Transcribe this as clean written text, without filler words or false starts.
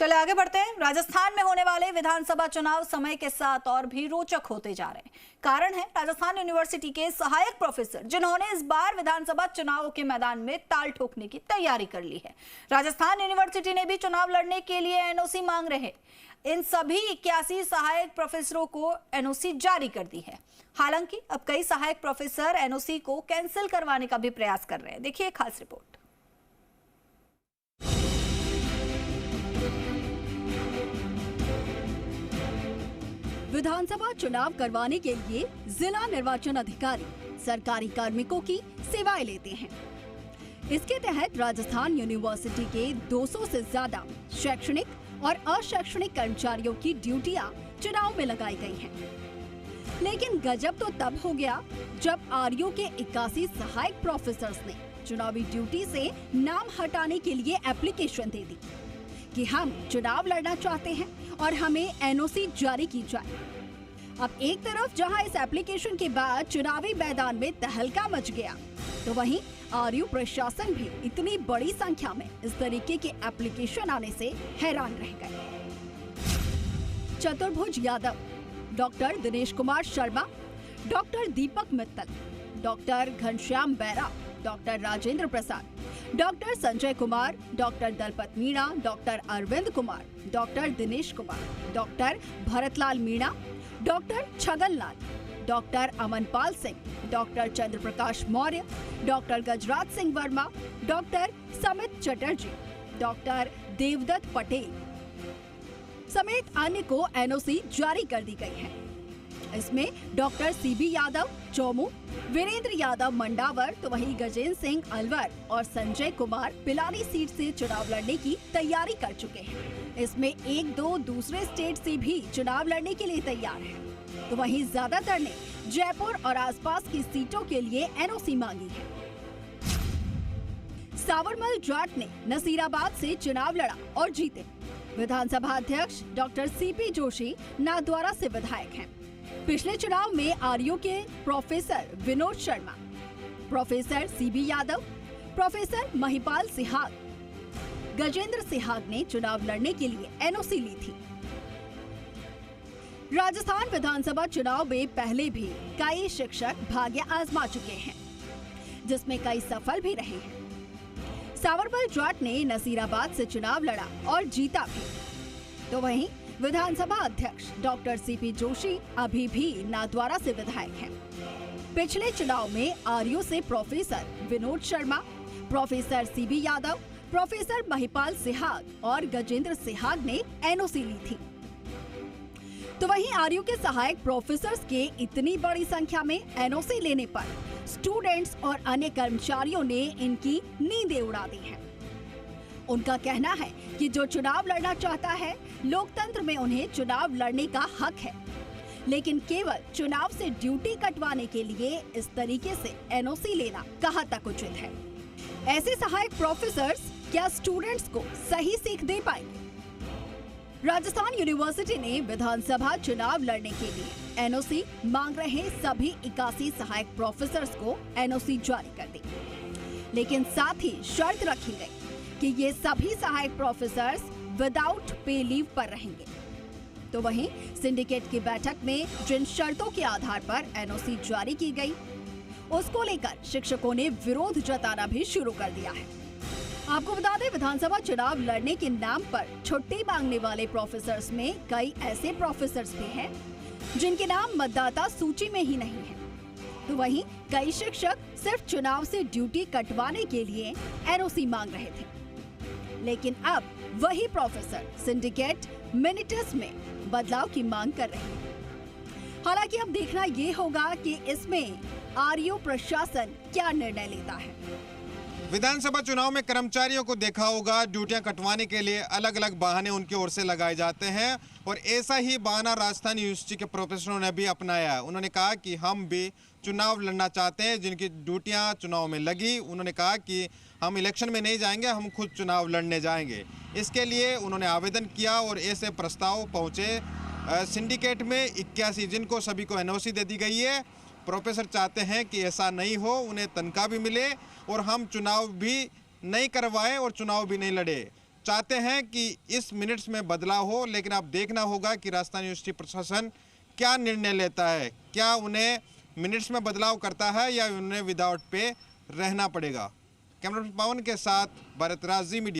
चले आगे बढ़ते हैं। राजस्थान में होने वाले विधानसभा चुनाव समय के साथ और भी रोचक होते जा रहे हैं। कारण है राजस्थान यूनिवर्सिटी के सहायक प्रोफेसर, जिन्होंने इस बार विधानसभा चुनाव के मैदान में ताल ठोकने की तैयारी कर ली है। राजस्थान यूनिवर्सिटी ने भी चुनाव लड़ने के लिए एनओसी मांग रहे इन सभी 81 सहायक प्रोफेसरों को एनओसी जारी कर दी है। हालांकि अब कई सहायक प्रोफेसर एनओसी को कैंसिल करवाने का भी प्रयास कर रहे हैं। देखिए खास रिपोर्ट। विधानसभा चुनाव करवाने के लिए जिला निर्वाचन अधिकारी सरकारी कार्मिकों की सेवाएं लेते हैं। इसके तहत राजस्थान यूनिवर्सिटी के 200 से ज्यादा शैक्षणिक और अशैक्षणिक कर्मचारियों की ड्यूटियां चुनाव में लगाई गई हैं। लेकिन गजब तो तब हो गया जब आरयू के 81 सहायक प्रोफेसर्स ने चुनावी ड्यूटी से नाम हटाने के लिए एप्लीकेशन दे दी कि हम चुनाव लड़ना चाहते हैं और हमें एनओसी जारी की जाए। अब एक तरफ जहां इस एप्लीकेशन के बाद चुनावी मैदान में तहलका मच गया, तो वहीं आरयू प्रशासन भी इतनी बड़ी संख्या में इस तरीके के एप्लीकेशन आने से हैरान रह गए। Chaturbhuj Yadav, doctor Dinesh Kumar Sharma, doctor Deepak Mittal, doctor Ghanshyam Baira, doctor Rajendra Prasad, doctor Sanjay Kumar, doctor Dalpat Meena, doctor Arvind Kumar, doctor Dinesh Kumar, doctor Bharatlal Meena, doctor Chhagan Lal, doctor Amanpal Singh, doctor Chandra Prakash Maurya, doctor Gajraj Singh Verma, doctor Samit Chatterjee, doctor Devdutt Patel समेत अन्य को एनओसी जारी कर दी गई है। इसमें डॉक्टर सीबी यादव चौमू, वीरेंद्र यादव मंडावर, तो वहीं गजेंद्र सिंह अलवर और संजय कुमार पिलानी सीट से चुनाव लड़ने की तैयारी कर चुके हैं। इसमें एक दो दूसरे स्टेट से भी चुनाव लड़ने के लिए तैयार हैं। तो वहीं ज्यादातर ने जयपुर और आसपास की सीटों के लिए एनओसी मांगी है। सावरमल जाट ने नसीराबाद से चुनाव लड़ा और जीते। विधानसभा अध्यक्ष डॉक्टर सीपी जोशी नाथद्वारा से विधायक हैं। पिछले चुनाव में आरयू के professor Vinod Sharma, professor CB Yadav, professor Mahipal Sihag, Gajendra Sihag ने चुनाव लड़ने के लिए एनओसी ली थी। राजस्थान विधानसभा चुनाव में पहले भी कई शिक्षक भाग्य आजमा चुके हैं, जिसमें कई सफल भी रहे हैं। सावरमल जाट ने नसीराबाद से चुनाव लड़ा और जीता भी। तो वहीं विधानसभा अध्यक्ष डॉक्टर सीपी जोशी अभी भी नाथद्वारा से विधायक हैं। पिछले चुनाव में आरयू से professor Vinod Sharma, professor CB Yadav, professor Mahipal Sihag और गजेंद्र सिहाग ने एनओसी ली थी। तो वहीं आरयू के सहायक प्रोफेसर्स के इतनी बड़ी संख्या में एनओसी लेने पर स्टूडेंट्स और अन्य कर्मचारियों ने इनकी नींदें उड़ा दी हैं। उनका कहना है कि जो चुनाव लड़ना चाहता है, लोकतंत्र में उन्हें चुनाव लड़ने का हक है, लेकिन केवल चुनाव से ड्यूटी कटवाने के लिए इस तरीके से एनओसी लेना कहाँ तक उचित है। ऐसे सहायक प्रोफेसर्स क्या स्टूडेंट्स को सही सीख दे पाएंगे? राजस्थान यूनिवर्सिटी ने विधानसभा चुनाव लड़ने के लिए एनओसी मांग रहे सभी 81 सहायक प्रोफेसर्स को एनओसी जारी कर दी, लेकिन साथ ही शर्त रखी गई कि ये सभी सहायक प्रोफेसर्स विदाउट पे लीव पर रहेंगे। तो वहीं सिंडिकेट की बैठक में जिन शर्तों के आधार पर एनओसी जारी की गई, उसको लेकर शिक्षकों ने विरोध जताना भी शुरू कर दिया है। आपको बता दें, विधानसभा चुनाव लड़ने के नाम पर छुट्टी मांगने वाले प्रोफेसर्स में कई ऐसे प्रोफेसर्स भी हैं जिनके नाम मतदाता सूची में ही नहीं है। तो वहीं कई शिक्षक सिर्फ चुनाव से ड्यूटी कटवाने के लिए एनओसी मांग रहे थे, लेकिन अब वही प्रोफेसर सिंडिकेट मिनिट्स में बदलाव की मांग कर रहे हैं। हालांकि अब देखना ये होगा कि इसमें आरयू प्रशासन क्या निर्णय लेता है। विधानसभा चुनाव में कर्मचारियों को देखा होगा, ड्यूटियां कटवाने के लिए अलग अलग बहाने उनकी ओर से लगाए जाते हैं, और ऐसा ही बहाना राजस्थान यूनिवर्सिटी के प्रोफेसरों ने भी अपनाया है। उन्होंने कहा कि हम भी चुनाव लड़ना चाहते हैं, जिनकी ड्यूटियां चुनाव में लगी, उन्होंने कहा कि हम इलेक्शन में नहीं जाएंगे, हम खुद चुनाव लड़ने जाएंगे। इसके लिए उन्होंने आवेदन किया और ऐसे प्रस्ताव पहुँचे सिंडिकेट में 81 जिनको सभी को एनओसी दे दी गई है। प्रोफेसर चाहते हैं कि ऐसा नहीं हो, उन्हें तनख्वाह भी मिले और हम चुनाव भी नहीं करवाएं और चुनाव भी नहीं लड़े। चाहते हैं कि इस मिनट्स में बदलाव हो, लेकिन अब देखना होगा कि राजस्थान यूनिवर्सिटी प्रशासन क्या निर्णय लेता है। क्या उन्हें मिनट्स में बदलाव करता है या उन्हें विदाउट पे रहना पड़ेगा। कैमरा पर्सन पवन के साथ भरत राज, जी मीडिया।